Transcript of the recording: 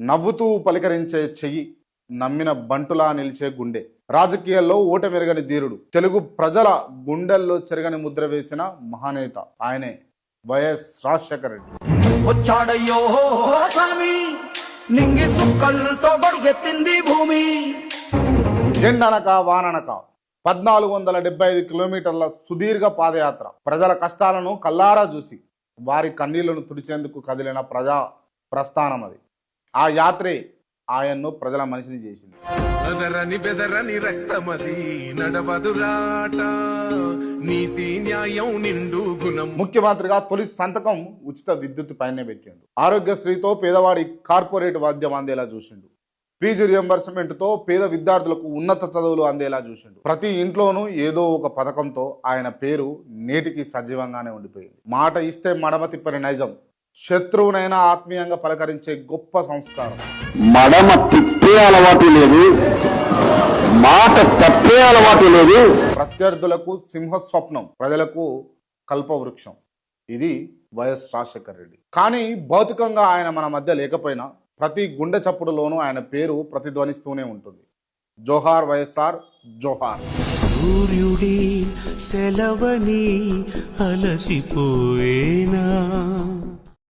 నవ్వుతూ పలికరించే చెయ్యి, నమ్మిన బంటులా నిలిచే గుండె, రాజకీయాల్లో ఓటమెరగని ధీరుడు, తెలుగు ప్రజల గుండెల్లో చెరగని ముద్ర వేసిన మహానేత ఆయనే వైఎస్ రాజశేఖర రెడ్డి. వచ్చాడయ్యో స్వామి, నింగి సుక్కలతో బడిగెత్తింది భూమి. ఎండనక వాననక 1475 కిలోమీటర్ల సుదీర్ఘ పాదయాత్ర, ప్రజల కష్టాలను కల్లారా చూసి వారి కన్నీళ్లను తుడిచేందుకు కదిలిన ప్రజా ప్రస్థానం అది. ఆ యాత్రే ఆయన్ను ప్రజల మనిషిని చేసింది. బెదరని రక్తమది నడవదురాట, నీతి న్యాయం నిండు గుణం. ముఖ్యమంత్రిగా తొలి సంతకం ఉచిత విద్యుత్ పైనే పెట్టిండు. ఆరోగ్యశ్రీతో పేదవాడి కార్పొరేట్ వాద్యం అందేలా చూసిండు. ఫీజు రియంబర్స్మెంట్తో పేద విద్యార్థులకు ఉన్నత చదువులు అందేలా చూసిండు. ప్రతి ఇంట్లోనూ ఏదో ఒక పథకంతో ఆయన పేరు నేటికి సజీవంగానే ఉండిపోయింది. మాట ఇస్తే మడమ తిప్పని నైజం, శత్రువునైనా ఆత్మీయంగా పలకరించే గొప్ప సంస్కారం. మడమ తిప్పే అలవాటు లేదు, మాట తప్పే అలవాటు లేదు. ప్రత్యర్థులకు సింహస్వప్నం, ప్రజలకు కల్పవృక్షం. ఇది వైఎస్ రాజశేఖర రెడ్డి. కానీ భౌతికంగా ఆయన మన మధ్య లేకపోయినా ప్రతి గుండె చప్పుడులోనూ ఆయన పేరు ప్రతిధ్వనిస్తూనే ఉంటుంది. జోహార్ వైఎస్ఆర్, జోహార్. సూర్యుడి సెలవని అలసిపోయేనా